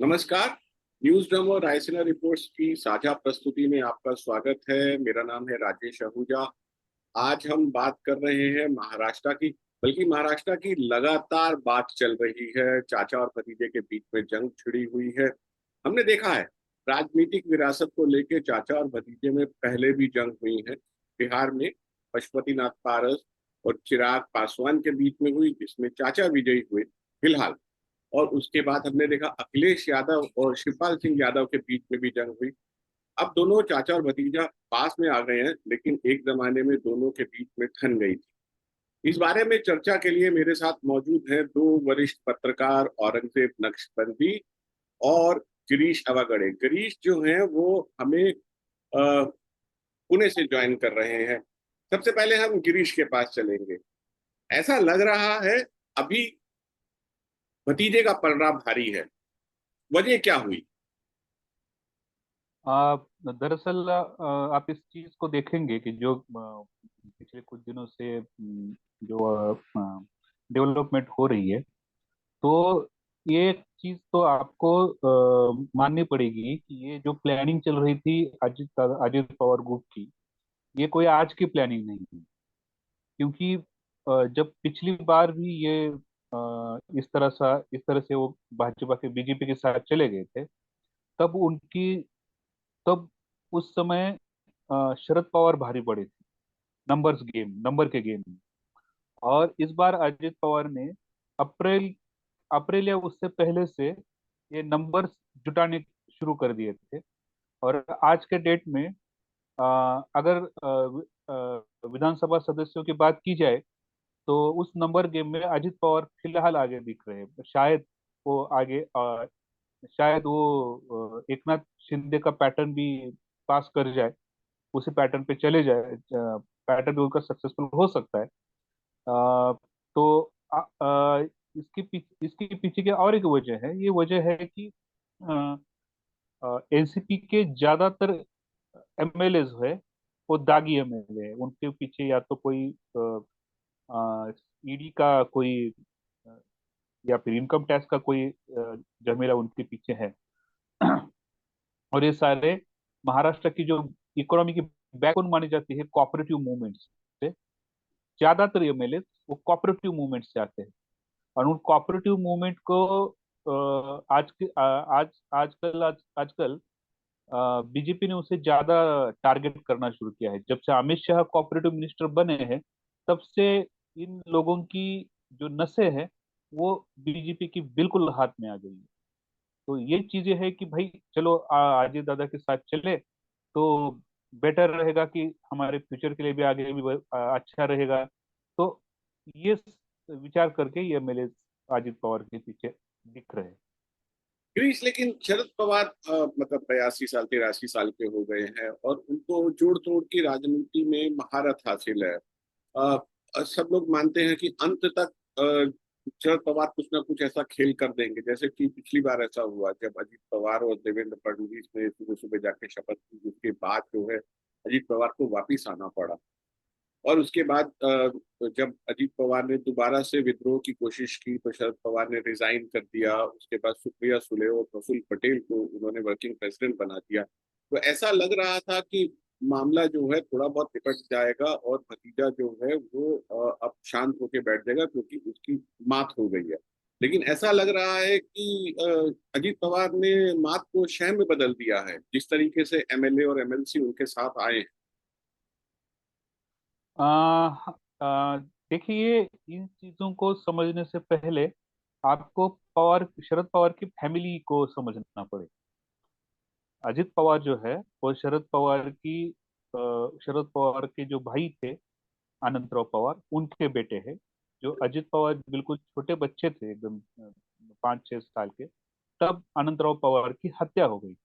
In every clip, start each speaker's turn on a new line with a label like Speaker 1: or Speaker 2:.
Speaker 1: नमस्कार। News drum और Raisina reports की साझा प्रस्तुति में आपका स्वागत है। मेरा नाम है राजेश आहूजा। आज हम बात कर रहे हैं महाराष्ट्र की, बल्कि महाराष्ट्र की लगातार बात चल रही है। चाचा और भतीजे के बीच में जंग छिड़ी हुई है। हमने देखा है राजनीतिक विरासत को लेकर चाचा और भतीजे में पहले भी जंग हुई है। बिहार में पशुपतिनाथ पारस और चिराग पासवान के बीच में हुई, जिसमें चाचा विजयी हुए फिलहाल। और उसके बाद हमने देखा अखिलेश यादव और शिवपाल सिंह यादव के बीच में भी जंग हुई। अब दोनों चाचा और भतीजा पास में आ गए हैं, लेकिन एक जमाने में दोनों के बीच में ठन गई थी। इस बारे में चर्चा के लिए मेरे साथ मौजूद हैं दो वरिष्ठ पत्रकार, औरंगजेब नक्शबंदी और गिरीश अवागड़े। गिरीश जो हैं वो हमें पुणे से ज्वाइन कर रहे हैं। सबसे पहले हम गिरीश के पास चलेंगे। ऐसा लग रहा है अभी भतीजे का पलड़ा भारी है। वजह क्या हुई?
Speaker 2: दरअसल आप इस चीज को देखेंगे कि जो पिछले कुछ दिनों से जो डेवलपमेंट हो रही है, तो ये चीज तो आपको माननी पड़ेगी कि ये जो प्लानिंग चल रही थी अजित अजित पवार ग्रुप की, ये कोई आज की प्लानिंग नहीं है। क्योंकि जब पिछली बार भी ये इस तरह से वो भाजपा के बीजेपी के साथ चले गए थे, तब उनकी तब उस समय शरद पवार भारी पड़े थे नंबर के गेम में। और इस बार अजित पवार ने अप्रैल अप्रैल या उससे पहले से ये नंबर जुटाने शुरू कर दिए थे। और आज के डेट में अगर विधानसभा सदस्यों की बात की जाए, तो उस नंबर गेम में अजित पवार फिलहाल आगे दिख रहे हैं। शायद वो एकनाथ शिंदे का पैटर्न भी पास कर जाए, उसी पैटर्न पे चले जाए। पैटर्न भी उनका सक्सेसफुल हो सकता है। तो इसके पीछे की और एक वजह है। ये वजह है कि एनसीपी के ज्यादातर एमएलए है वो दागी एमएलए है। उनके पीछे या तो कोई ईडी का कोई अ, या फिर इनकम टैक्स का कोई झमेला उनके पीछे है। और ये सारे महाराष्ट्र की जो इकोनॉमी की बैकबोन मानी जाती है कोऑपरेटिव मूवमेंट से, ज्यादातर एमएलए वो कोऑपरेटिव मूवमेंट से आते हैं। और उन कोऑपरेटिव मूवमेंट को आज के आज आजकल बीजेपी ने उसे ज्यादा टारगेट करना शुरू किया है। जब से अमित शाह कोऑपरेटिव मिनिस्टर बने हैं, तब से इन लोगों की जो नसें हैं वो बीजेपी की बिल्कुल हाथ में आ गई है। तो ये चीजें है कि भाई चलो अजय दादा के साथ चले तो बेटर रहेगा, कि हमारे फ्यूचर के लिए भी आगे भी अच्छा रहेगा। तो ये विचार करके ये मेरे अजित पवार के पीछे दिख रहे हैं।
Speaker 1: ग्रीस, लेकिन शरद पवार मतलब 82 साल 83 साल के हो गए हैं और उनको जोड़ तोड़ की राजनीति में महारत हासिल है। सब लोग मानते हैं कि अंत तक शरद पवार कुछ ना कुछ ऐसा खेल कर देंगे, जैसे कि पिछली बार ऐसा हुआ जब अजीत पवार और देवेंद्र फडणवीस ने सुबह सुबह जाके शपथ की। उसके बाद जो है अजीत पवार को वापिस आना पड़ा। और उसके बाद जब अजीत पवार ने दोबारा से विद्रोह की कोशिश की तो शरद पवार ने रिजाइन कर दिया। उसके बाद सुप्रिया सुले और प्रफुल्ल पटेल को उन्होंने वर्किंग प्रेसिडेंट बना दिया। तो ऐसा लग रहा था कि मामला जो है थोड़ा बहुत निपट जाएगा और भतीजा जो है वो अब शांत होकर बैठ जाएगा, क्योंकि उसकी मात हो गई है। लेकिन ऐसा लग रहा है कि अजीत पवार ने मात को शह में बदल दिया है, जिस तरीके से एमएलए और एमएलसी उनके साथ आए हैं।
Speaker 2: आ, आ, देखिए, इन चीजों को समझने से पहले आपको शरद पवार की फैमिली को समझना पड़ेगा। अजित पवार जो है वो शरद पवार के जो भाई थे, अनंतराव पवार, उनके बेटे हैं। जो अजित पवार बिल्कुल छोटे बच्चे थे, एकदम 5-6 साल के, तब अनंतराव पवार की हत्या हो गई।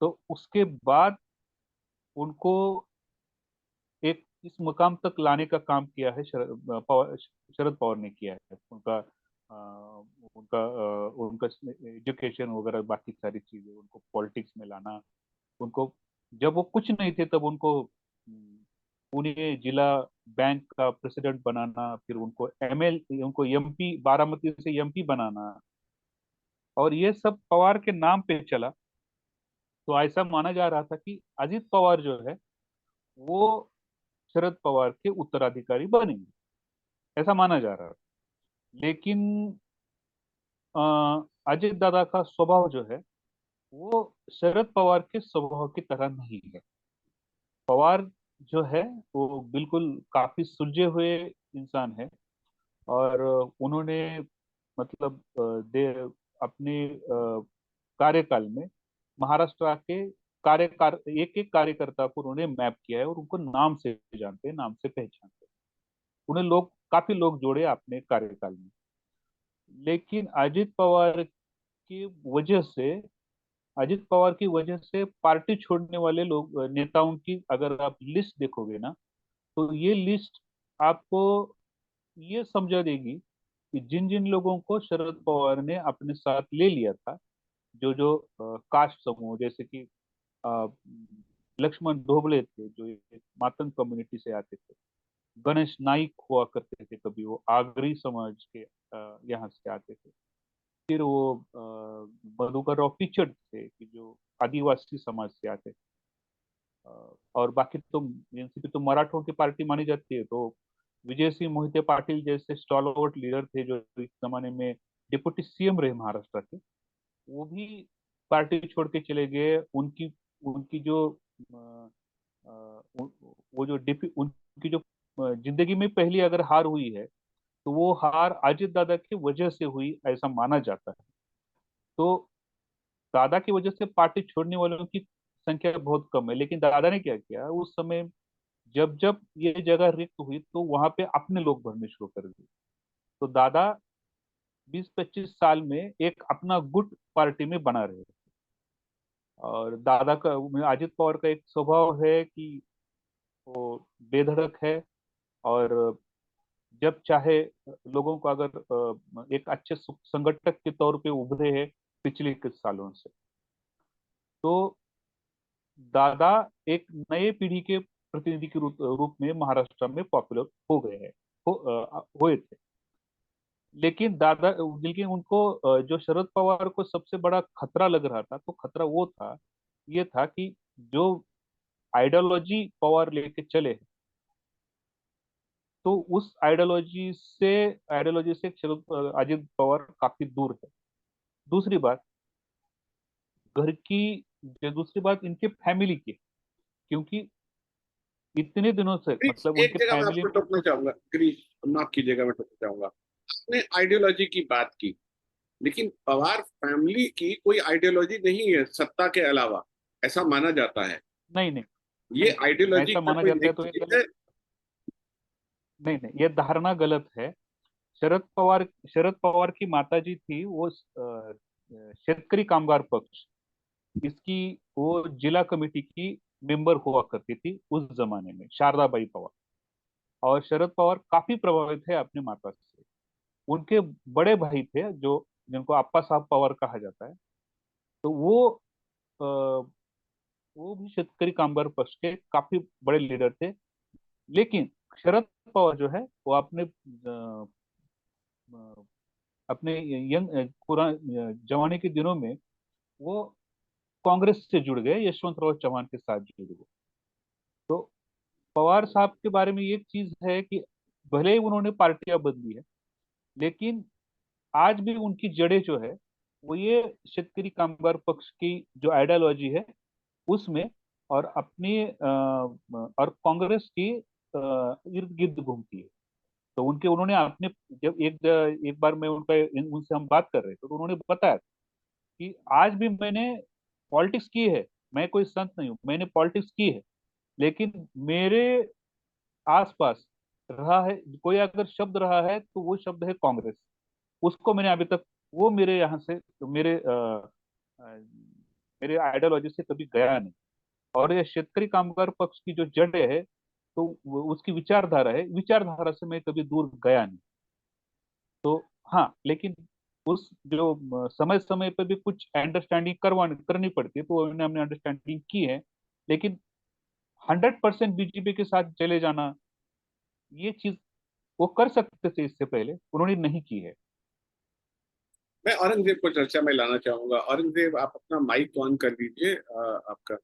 Speaker 2: तो उसके बाद उनको एक इस मुकाम तक लाने का काम किया है शरद पवार ने किया है। अ, उनका एजुकेशन वगैरह बाकी सारी चीजें, उनको पॉलिटिक्स में लाना, उनको जब वो कुछ नहीं थे तब उनको पुणे जिला बैंक का प्रेसिडेंट बनाना, फिर उनको एमपी बारामती से एमपी बनाना, और ये सब पवार के नाम पे चला। तो ऐसा माना जा रहा था कि अजित पवार जो है वो शरद पवार के उत्तराधिकारी बनेंगे, ऐसा माना जा रहा था। लेकिन अ, अजित दादा का स्वभाव जो है वो शरद पवार के स्वभाव की तरह नहीं है। पवार जो है वो बिल्कुल काफी सुलझे हुए इंसान है। और उन्होंने मतलब अपने कार्यकाल में महाराष्ट्र के कार्यकार एक एक कार्यकर्ता को उन्होंने मैप किया है और उनको नाम से जानते हैं, नाम से पहचानते हैं। उन्हें लोग काफी लोग जोड़े अपने कार्यकाल में। लेकिन अजित पवार की वजह से पार्टी छोड़ने वाले लोग नेताओं की अगर आप लिस्ट देखोगे ना, तो ये लिस्ट आपको ये समझा देगी कि जिन जिन लोगों को शरद पवार ने अपने साथ ले लिया था, जो जो कास्ट समूह, जैसे कि अ, लक्ष्मण ढोबले थे जो एक मातंग कम्युनिटी से आते थे। गणेश नाइक हुआ करते थे, कभी वो आगरी समाज के यहाँ से आते थे। फिर वो मधुकर राव पिचड थे कि जो आदिवासी समाज से आते थे। और बाकी तो एनसीपी तो मराठों की पार्टी मानी जाती है, तो विजय सिंह मोहिते पाटिल जैसे स्टॉलवर्ट लीडर थे जो इस जमाने में डिप्टी सीएम रहे महाराष्ट्र के, वो भी पार्टी छोड़ के चले गए। उनकी उनकी जो अ, वो जो डिपी उनकी जो जिंदगी में पहली अगर हार हुई है, तो वो हार अजित दादा की वजह से हुई, ऐसा माना जाता है। तो दादा की वजह से पार्टी छोड़ने वालों की संख्या बहुत कम है। लेकिन दादा ने क्या किया उस समय, जब जब ये जगह रिक्त हुई तो वहां पे अपने लोग भरने शुरू कर दिए। तो दादा 20-25 साल में एक अपना गुट पार्टी में बना रहे। और दादा का, अजित पवार का एक स्वभाव है कि वो बेधड़क है। और जब चाहे लोगों को अगर एक अच्छे संगठक के तौर पे उभरे हैं पिछले कुछ सालों से। तो दादा एक नए पीढ़ी के प्रतिनिधि के रूप में महाराष्ट्र में पॉपुलर हो गए हैं, हुए थे। लेकिन उनको जो शरद पवार को सबसे बड़ा खतरा लग रहा था, तो खतरा वो था, ये था कि जो आइडियोलॉजी पवार लेके चले, तो उस आइडियोलॉजी से अजित पवार काफी दूर है। दूसरी बात घर की दूसरी बात इनके फैमिली की, क्योंकि इतने दिनों से
Speaker 1: क्रिस,
Speaker 2: मतलब
Speaker 1: एक
Speaker 2: उनके
Speaker 1: जगह मैं
Speaker 2: फैमिली
Speaker 1: आपको
Speaker 2: में।
Speaker 1: टोकना चाहूंगा क्रिस, माफ कीजिएगा, मैं टोकना चाहूंगा। आपने आइडियोलॉजी की बात की, लेकिन पवार फैमिली की कोई आइडियोलॉजी नहीं है सत्ता के अलावा, ऐसा माना जाता है।
Speaker 2: नहीं नहीं
Speaker 1: ये
Speaker 2: नहीं नहीं,
Speaker 1: आइडियोलॉजी
Speaker 2: ऐसा
Speaker 1: क्या
Speaker 2: माना
Speaker 1: कोई
Speaker 2: जाता
Speaker 1: नई
Speaker 2: है तो ये
Speaker 1: चीज
Speaker 2: गलत।
Speaker 1: है?
Speaker 2: नहीं नहीं, ये धारणा गलत है। शरद पवार की माताजी थी वो शेतकरी कामगार पक्ष, इसकी वो जिला कमेटी की मेंबर हुआ करती थी उस जमाने में, शारदाबाई पवार। और शरद पवार काफी प्रभावित है अपनी माता से। उनके बड़े भाई थे जो जिनको अप्पा साहब पवार कहा जाता है, तो अ, वो भी शेतकरी कामगार पक्ष के काफी बड़े लीडर थे। लेकिन शरद पवार जो है वो अपने यंग जवानी के दिनों में वो कांग्रेस से जुड़ गए, यशवंतराव चौहान के साथ जुड़ गए। तो पवार साहब के बारे में एक चीज है कि भले ही उन्होंने पार्टियां बदली है, लेकिन आज भी उनकी जड़ें जो है वो ये शेतकरी कामगार पक्ष की जो आइडियोलॉजी है उसमें, और और कांग्रेस की इर्द गिर्द घूमती है। तो उन्होंने अपने, जब एक बार मैं उनसे हम बात कर रहे थे, तो उन्होंने बताया कि आज भी मैंने पॉलिटिक्स की है, मैं कोई संत नहीं हूँ, मैंने पॉलिटिक्स की है। लेकिन मेरे आसपास रहा है, कोई अगर शब्द रहा है तो वो शब्द है कांग्रेस। उसको मैंने अभी तक, वो मेरे यहाँ से, अ, मेरे आइडियोलॉजी से कभी गया नहीं। और ये शेतकरी कामगार पक्ष की जो जड़ है, तो उसकी विचारधारा से मैं कभी दूर गया नहीं। तो हाँ, लेकिन उस जो समय समय पे भी कुछ अंडरस्टैंडिंग करनी पड़ती है, तो हमने अंडरस्टैंडिंग की है। लेकिन 100% बीजेपी के साथ चले जाना, ये चीज वो कर सकते थे, इससे पहले उन्होंने नहीं की है।
Speaker 1: मैं औरंगजेब को चर्चा में लाना चाहूंगा। औरंगजेब, आप अपना माइक ऑन कर लीजिए। आपका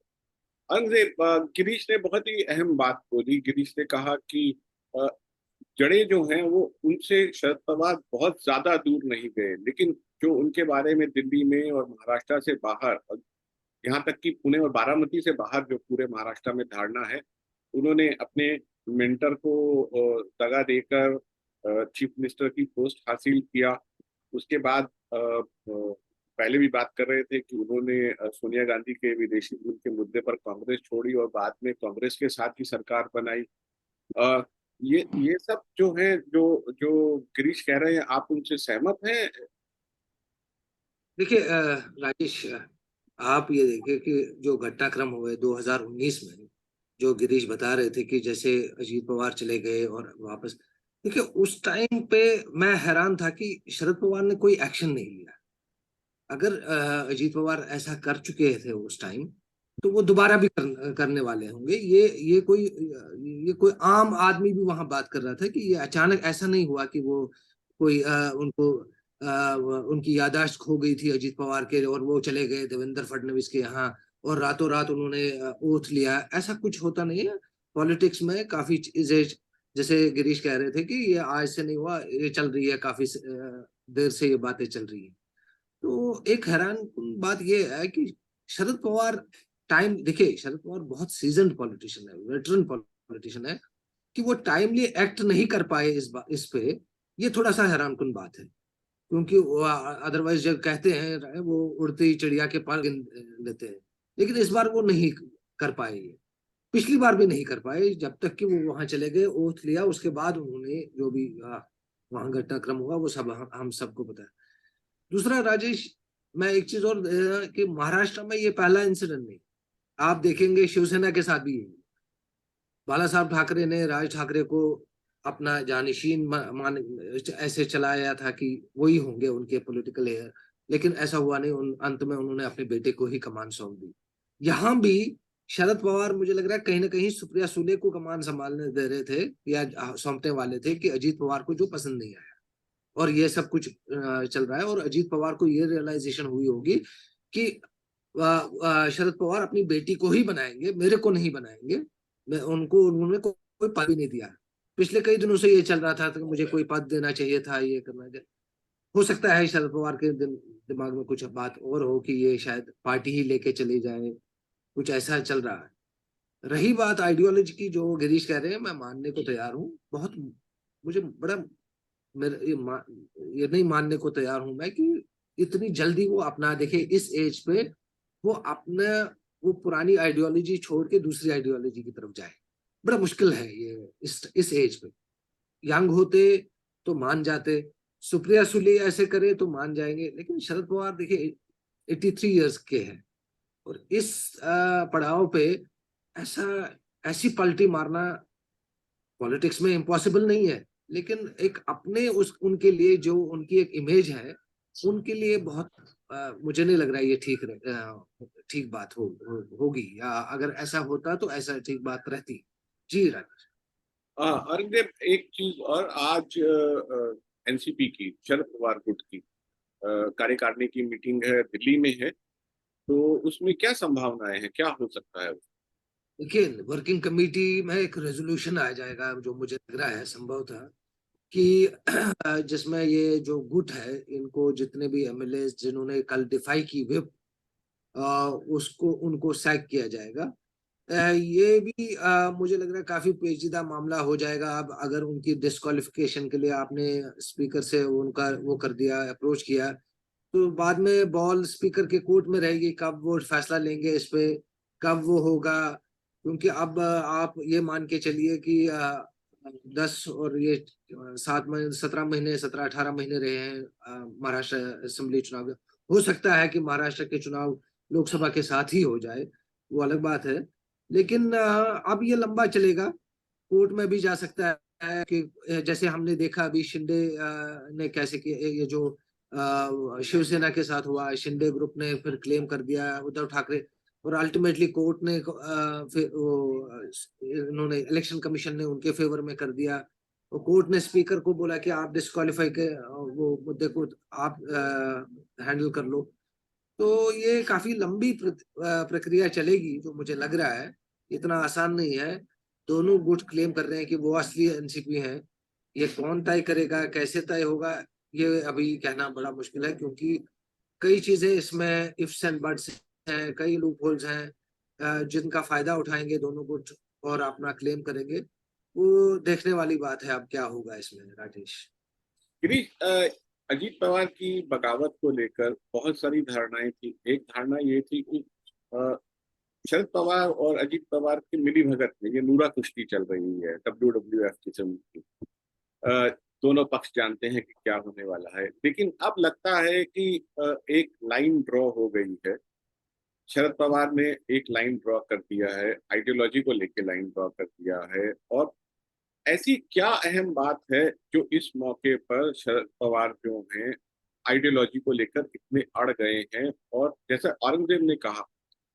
Speaker 1: औरंगजेब, गिरीश ने बहुत ही अहम बात बोली। गिरीश ने कहा कि अ, जड़ें जो हैं वो उनसे शरद पवार बहुत ज्यादा दूर नहीं गए, लेकिन जो उनके बारे में दिल्ली में और महाराष्ट्र से बाहर और यहाँ तक कि पुणे और बारामती से बाहर जो पूरे महाराष्ट्र में धारणा है, उन्होंने अपने मेंटर को दगा देकर चीफ मिनिस्टर की पोस्ट हासिल किया। उसके बाद पहले भी बात कर रहे थे कि उन्होंने सोनिया गांधी के विदेशी मुल्क के मुद्दे पर कांग्रेस छोड़ी और बाद में कांग्रेस के साथ ही सरकार बनाई। अ, ये सब जो है, जो जो गिरीश कह रहे हैं, आप उनसे सहमत हैं?
Speaker 3: देखिए राजेश, आप ये देखिए कि जो घटनाक्रम हुए 2019 में, जो गिरीश बता रहे थे कि जैसे अजीत पवार चले गए और वापस, देखिए उस टाइम पे मैं हैरान था कि शरद पवार ने कोई एक्शन नहीं लिया। अगर अजीत पवार ऐसा कर चुके थे उस टाइम, तो वो दोबारा भी करने वाले होंगे। ये कोई आम आदमी भी वहां बात कर रहा था कि ये अचानक ऐसा नहीं हुआ कि वो कोई उनकी याददाश्त खो गई थी अजीत पवार के और वो चले गए देवेंद्र फडणवीस के यहाँ और रातों रात उन्होंने ओथ लिया। ऐसा कुछ होता नहीं है। पॉलिटिक्स में काफी चीजें, जैसे गिरीश कह रहे थे कि ये आज से नहीं हुआ, ये चल रही है, काफी देर से ये बातें चल रही है। तो एक हैरान बात यह है कि शरद पवार, टाइम देखिए, शरद पवार बहुत सीजन्ड पॉलिटिशियन है, वेटरन पॉलिटिशियन है, कि वो टाइमली एक्ट नहीं कर पाए इस पे, ये थोड़ा सा हैरानकुन बात है। क्योंकि अदरवाइज जब कहते हैं वो उड़ती चिड़िया के पर गिन लेते हैं, लेकिन इस बार वो नहीं कर पाए। ये पिछली बार भी नहीं कर पाए, जब तक कि वो वहां चले गए, ओथ लिया, उसके बाद उन्होंने जो भी वहां घटनाक्रम हुआ वो सब हम सबको पता है। दूसरा राजेश, मैं एक चीज और कि महाराष्ट्र में ये पहला इंसिडेंट नहीं। आप देखेंगे शिवसेना के साथ भी यही, बाला साहब ठाकरे ने राज ठाकरे को अपना जानशीन मान ऐसे चलाया था कि वही होंगे उनके पॉलिटिकल हेयर, लेकिन ऐसा हुआ नहीं। अंत में उन्होंने अपने बेटे को ही कमान सौंप दी। यहाँ भी शरद पवार मुझे लग रहा है कहीं ना कहीं सुप्रिया सुले को कमान संभालने दे रहे थे या सौंपने वाले थे, कि अजीत पवार को जो पसंद नहीं आया और ये सब कुछ चल रहा है। और अजीत पवार को ये रियलाइजेशन हुई होगी कि शरद पवार अपनी बेटी को ही बनाएंगे, मेरे को नहीं बनाएंगे। मैं उनको उन्होंने कोई पद भी नहीं दिया। पिछले कई दिनों से ये चल रहा था कि मुझे कोई पद देना चाहिए था, ये करना चाहिए। हो सकता है शरद पवार के दिमाग में कुछ बात और हो कि ये शायद पार्टी ही लेके चली जाए, कुछ ऐसा चल रहा है। रही बात आइडियोलॉजी की, जो गिरीश कह रहे हैं, मैं मानने को तैयार हूँ। बहुत मुझे बड़ा, मेरे ये नहीं मानने को तैयार हूं मैं कि इतनी जल्दी वो अपना, देखे इस एज पे वो अपने वो पुरानी आइडियोलॉजी छोड़ के दूसरी आइडियोलॉजी की तरफ जाए। बड़ा मुश्किल है ये इस एज पे। यंग होते तो मान जाते, सुप्रिया सुले ऐसे करे तो मान जाएंगे, लेकिन शरद पवार देखिए 83 इयर्स के हैं और इस पड़ाव पे ऐसा ऐसी पलटी मारना पॉलिटिक्स में इम्पॉसिबल नहीं है, लेकिन एक अपने उस उनके लिए जो उनकी एक इमेज है, उनके लिए बहुत मुझे नहीं लग रहा है ये ठीक बात होगी, या अगर ऐसा होता तो ऐसा ठीक बात रहती। जी राजेश।
Speaker 1: औरंगजेब, एक चीज और, आज एनसीपी की, शरद पवार गुट की कार्यकारिणी की मीटिंग है, दिल्ली में है, तो उसमें क्या संभावनाएं हैं, क्या हो सकता है?
Speaker 3: देखिए वर्किंग कमेटी में एक रेजोल्यूशन आ जाएगा, जो मुझे लग रहा है संभव था कि जिसमें ये जो गुट है, इनको जितने भी एमएलए जिन्होंने कल डिफाई की व्हिप, उसको उनको सैक किया जाएगा। ये भी मुझे लग रहा है काफी पेचीदा मामला हो जाएगा। अब अगर उनकी डिस्क्वालिफिकेशन के लिए आपने स्पीकर से उनका वो कर दिया, अप्रोच किया, तो बाद में बॉल स्पीकर के कोर्ट में रहेगी, कब वो फैसला लेंगे इस पे, कब वो होगा। क्योंकि अब आप ये मान के चलिए कि 10 और ये 7 महीने, 17 महीने, 17-18 महीने रहे हैं महाराष्ट्र असेंबली चुनाव। हो सकता है कि महाराष्ट्र के चुनाव लोकसभा के साथ ही हो जाए, वो अलग बात है। लेकिन अब ये लंबा चलेगा, कोर्ट में भी जा सकता है कि जैसे हमने देखा अभी शिंदे ने कैसे किया, ये जो शिवसेना के साथ हुआ, शिंदे ग्रुप ने फिर क्लेम कर दिया उद्धव ठाकरे, और अल्टीमेटली कोर्ट ने फिर वो इन्होंने इलेक्शन कमीशन ने उनके फेवर में कर दिया। और कोर्ट ने स्पीकर को बोला कि आप डिस्क्वालीफाई के वो मुद्दे को आप हैंडल कर लो। तो ये काफी लंबी प्रक्रिया चलेगी, जो मुझे लग रहा है इतना आसान नहीं है। दोनों गुट क्लेम कर रहे हैं कि वो असली एनसीपी हैं। ये कौन तय करेगा, कैसे तय होगा, ये अभी कहना बड़ा मुश्किल है, क्योंकि कई चीजें इसमें इफ्स एंड बट्स हैं, कई लूप होल्स हैं जिनका फायदा उठाएंगे दोनों गुट और अपना क्लेम करेंगे। वो देखने वाली बात है अब क्या होगा इसमें, राजेश।
Speaker 1: गिरीश, अजीत पवार की बगावत को लेकर बहुत सारी धारणाएं थी। एक धारणा ये थी कि अ, शरद पवार और अजीत पवार की मिली भगत में ये नूरा कुश्ती चल रही है, WWF किस्म की। अ, दोनों पक्ष जानते हैं कि क्या होने वाला है, लेकिन अब लगता है कि एक लाइन ड्रॉ हो गई है। शरद पवार ने एक लाइन ड्रॉ कर दिया है, आइडियोलॉजी को लेकर लाइन ड्रॉ कर दिया है। और ऐसी क्या अहम बात है जो इस मौके पर शरद पवार जो हैं आइडियोलॉजी को लेकर इतने अड़ गए हैं? और जैसा औरंगजेब ने कहा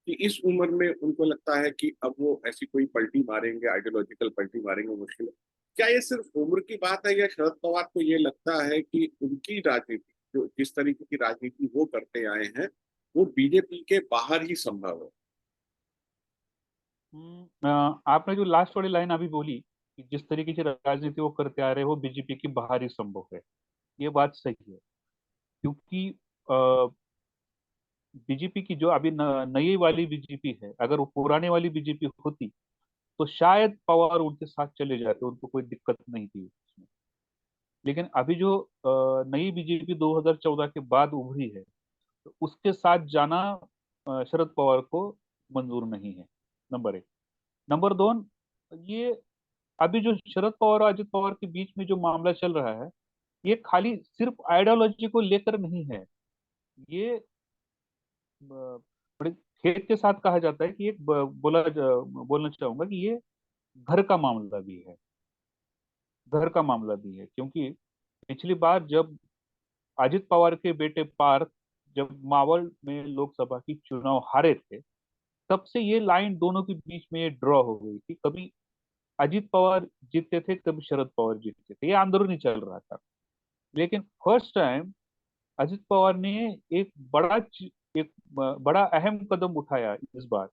Speaker 1: कि इस उम्र में उनको लगता है कि अब वो ऐसी कोई पलटी मारेंगे, आइडियोलॉजिकल पलटी मारेंगे, मुश्किल है। क्या ये सिर्फ उम्र की बात है, या शरद पवार को ये लगता है कि उनकी राजनीति, जो जिस तरीके की राजनीति वो करते आए हैं, वो बीजेपी के बाहर ही संभव है?
Speaker 2: आपने जो लास्ट वाली लाइन अभी बोली कि जिस तरीके की राजनीति वो करते आ रहे हैं वो बीजेपी की बाहर ही संभव है, ये बात सही है। क्योंकि बीजेपी की जो अभी नई वाली बीजेपी है, अगर वो पुराने वाली बीजेपी होती तो शायद पवार उनके साथ चले जाते, उनको कोई दिक्कत नहीं थी उसमें। लेकिन अभी जो नई बीजेपी 2014 के बाद उभरी है, तो उसके साथ जाना शरद पवार को मंजूर नहीं है, नंबर एक। नंबर दो, ये अभी जो शरद पवार और अजित पवार के बीच में जो मामला चल रहा है, ये खाली सिर्फ आइडियोलॉजी को लेकर नहीं है। ये बड़े खेत के साथ कहा जाता है कि एक बोलना चाहूंगा कि ये घर का मामला भी है। घर का मामला भी है, क्योंकि पिछली बार जब अजित पवार के बेटे पार्थ जब मावल में लोकसभा की चुनाव हारे थे, तब से ये लाइन दोनों के बीच में ये ड्रॉ हो गई थी। कभी अजित पवार जीतते थे, कभी शरद पवार जीतते थे, ये आंदोलन ही चल रहा था। लेकिन फर्स्ट टाइम अजित पवार ने एक एक बड़ा अहम कदम उठाया इस बार।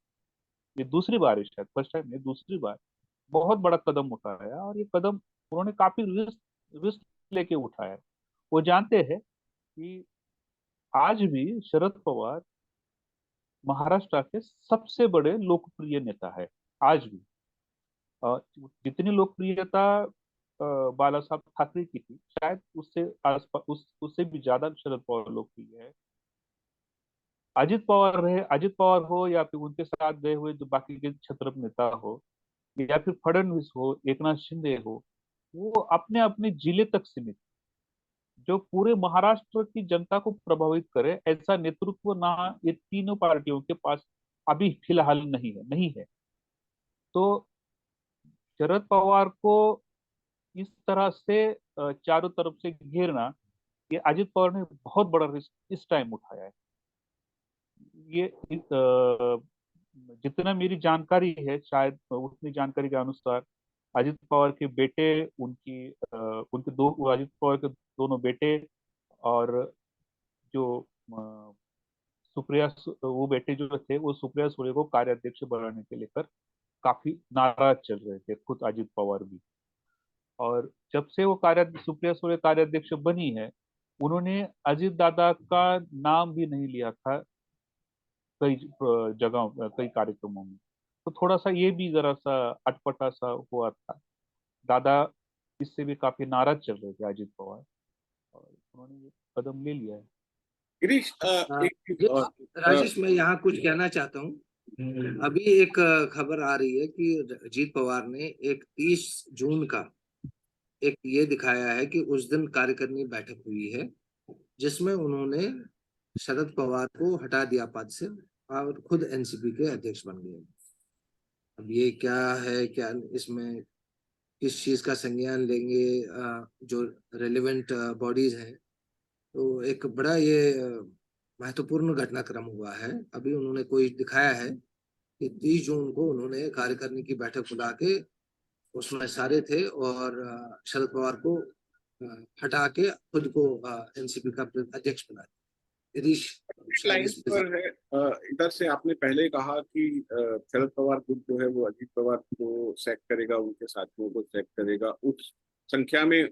Speaker 2: ये दूसरी बार है, शायद फर्स्ट टाइम नहीं, दूसरी बार बहुत बड़ा कदम उठाया, और ये कदम उन्होंने काफी रिस्क रिस्क लेके उठाया। वो जानते हैं कि आज भी शरद पवार महाराष्ट्र के सबसे बड़े लोकप्रिय नेता है, आज भी। जितनी लोकप्रियता बाला साहब ठाकरे की थी, शायद उससे आसपास उससे भी ज्यादा शरद पवार लोकप्रिय है। अजित पवार हो या फिर उनके साथ गए हुए जो बाकी के छत्रप नेता हो, या फिर फडणवीस हो, एकनाथ शिंदे हो, वो अपने अपने जिले तक सीमित। जो पूरे महाराष्ट्र की जनता को प्रभावित करे ऐसा नेतृत्व ना ये तीनों पार्टियों के पास अभी फिलहाल नहीं है। तो शरद पवार को इस तरह से चारों तरफ से घेरना, ये अजित पवार ने बहुत बड़ा रिस्क इस टाइम उठाया है। ये जितना मेरी जानकारी है, शायद उतनी जानकारी के अनुसार अजित पवार के बेटे, उनके दो अजित पवार के दोनों बेटे, और जो वो बेटे जो थे, वो सुप्रिया सुले को कार्याध्यक्ष बनाने के लेकर काफी नाराज चल रहे थे, खुद अजित पवार भी। और जब से वो कार्य सुप्रिया सुले कार्याध्यक्ष बनी है, उन्होंने अजित दादा का नाम भी नहीं लिया था कई जगह, कई कार्यक्रमों में। तो थोड़ा सा ये भी जरा सा अटपटा सा हुआ था। दादा इससे भी काफी नाराज चल रहे थे अजित पवार, और उन्होंने ये कदम ले लिया है।
Speaker 1: गिरीश, एक चीज
Speaker 3: ये
Speaker 1: और।
Speaker 3: राजेश, मैं यहाँ कुछ कहना चाहता हूँ। अभी एक खबर आ रही है कि अजीत पवार ने एक 30 जून का एक ये दिखाया है कि उस दिन कार्यकारिणी बैठक हुई है, जिसमें उन्होंने शरद पवार को हटा दिया पद से और खुद एनसीपी के अध्यक्ष बन गए। अब ये क्या है, क्या इसमें किस चीज का संज्ञान लेंगे जो रेलेवेंट बॉडीज हैं। तो एक बड़ा ये महत्वपूर्ण घटनाक्रम हुआ है। अभी उन्होंने कोई दिखाया है कि 30 जून को उन्होंने कार्यकारिणी की बैठक बुला के उसमें सारे थे, और शरद पवार को हटा के खुद को एनसीपी का अध्यक्ष बना दिया। गिरीश
Speaker 1: एक
Speaker 3: शायद
Speaker 1: लाइन
Speaker 3: इस पे
Speaker 1: पर है, इधर से आपने पहले कहा कि शरद पवार गुट जो है वो अजीत पवार को सैक करेगा, उनके साथियों को सैक करेगा, उस संख्या में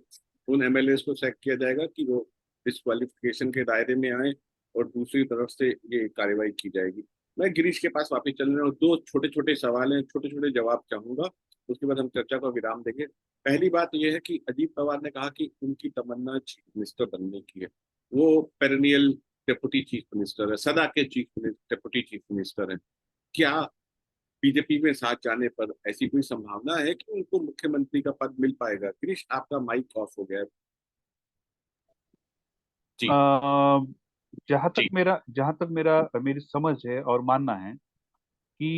Speaker 1: उन एमएलए को सैक किया जाएगा कि वो डिस्क्वालिफिकेशन के दायरे में आए, और दूसरी तरफ से ये कार्रवाई की जाएगी। मैं गिरीश के पास वापस चल रहा हूँ, दो छोटे छोटे सवाल हैं, छोटे छोटे जवाब चाहूंगा, उसके बाद हम चर्चा का विराम देंगे। पहली बात यह है कि अजीत पवार ने कहा कि उनकी तमन्ना चीफ मिनिस्टर बनने की है। वो पेरेनियल डेप्यूटी चीफ मिनिस्टर है, सदा के डेप्यूटी चीफ मिनिस्टर है। क्या बीजेपी में साथ जाने पर ऐसी कोई संभावना है कि उनको मुख्यमंत्री का पद मिल पाएगा? क्रिश, आपका माइक ऑफ हो गया है। जी। जी।
Speaker 2: जहां तक मेरा मेरी समझ है और मानना है कि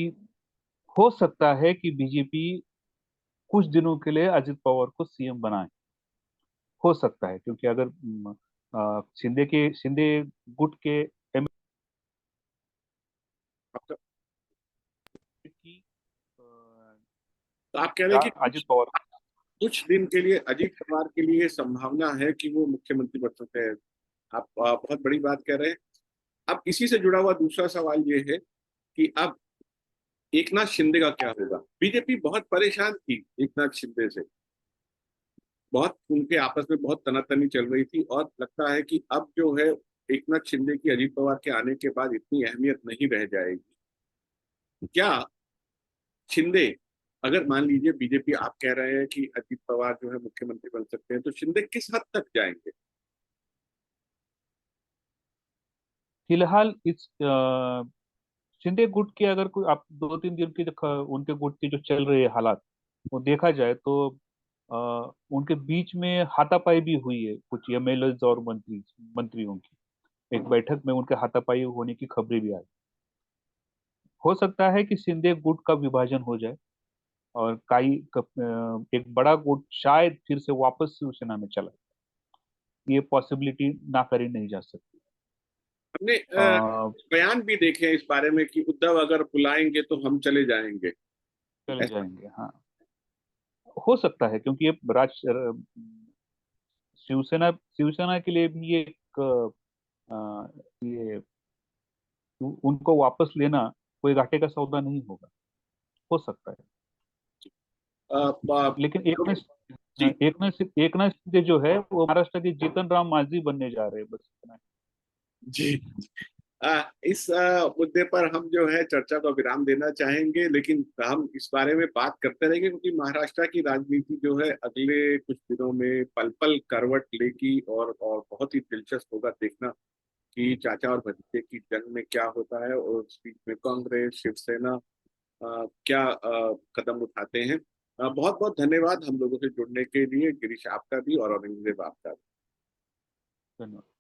Speaker 2: हो सकता है कि बीजेपी कुछ दिनों के लिए अजित पवार को सीएम बनाए। हो सकता है, क्योंकि अगर शिंदे गुट के
Speaker 1: आपका,
Speaker 2: की
Speaker 1: तो आप कह रहे हैं कि
Speaker 2: अजित पवार।
Speaker 1: कुछ दिन के लिए अजीत पवार के लिए संभावना है कि वो मुख्यमंत्री बन सकते हैं। आप बहुत बड़ी बात कह रहे हैं। अब इसी से जुड़ा हुआ दूसरा सवाल ये है कि अब एकनाथ शिंदे का क्या होगा? बीजेपी बहुत परेशान थी एकनाथ शिंदे से, बहुत उनके आपस में बहुत तनातनी चल रही थी, और लगता है कि अब जो है एकनाथ शिंदे की अजीत पवार के आने के बाद इतनी अहमियत नहीं रह जाएगी। क्या शिंदे, अगर मान लीजिए बीजेपी, आप कह रहे हैं कि अजीत पवार जो है मुख्यमंत्री बन सकते हैं, तो शिंदे किस हद तक जाएंगे?
Speaker 2: फिलहाल इस शिंदे गुट के अगर कोई आप 2-3 दिन की उनके गुट की जो चल रही है हालात, वो देखा जाए तो उनके बीच में हाथापाई भी हुई है कुछ एमएलए और मंत्रियों की। एक बैठक में उनके हाथापाई होने की खबरें भी आई। हो सकता है कि शिंदे गुट का विभाजन हो जाए और एक बड़ा गुट शायद फिर से वापस शिवसेना में चला जाए। ये पॉसिबिलिटी ना करी नहीं जा सकती।
Speaker 1: हमने
Speaker 2: अ,
Speaker 1: बयान भी देखे हैं इस बारे में कि उद्धव अगर बुलाएंगे तो हम चले जाएंगे।
Speaker 2: चले
Speaker 1: ऐसा
Speaker 2: जाएंगे, हाँ। हो सकता है, क्योंकि ये शिवसेना शिवसेना के लिए भी एक ये उनको वापस लेना कोई घाटे का सौदा नहीं होगा। हो सकता है। लेकिन
Speaker 1: जी।
Speaker 2: एक ना शिंदे जो है वो महाराष्ट्र के जीतन राम मांझी बनने जा रहे हैं, बस इतना ही।
Speaker 1: जी। इस मुद्दे पर हम जो है चर्चा का विराम देना चाहेंगे, लेकिन हम इस बारे में बात करते रहेंगे, क्योंकि महाराष्ट्र की राजनीति जो है अगले कुछ दिनों में पल पल करवट लेगी, और बहुत ही दिलचस्प होगा देखना कि चाचा और भतीजे की जंग में क्या होता है, और उस बीच में कांग्रेस शिवसेना क्या कदम उठाते हैं। बहुत बहुत धन्यवाद हम लोगों से जुड़ने के लिए, गिरीश आपका भी और औरंगजेब आपका भी।
Speaker 2: धन्यवाद।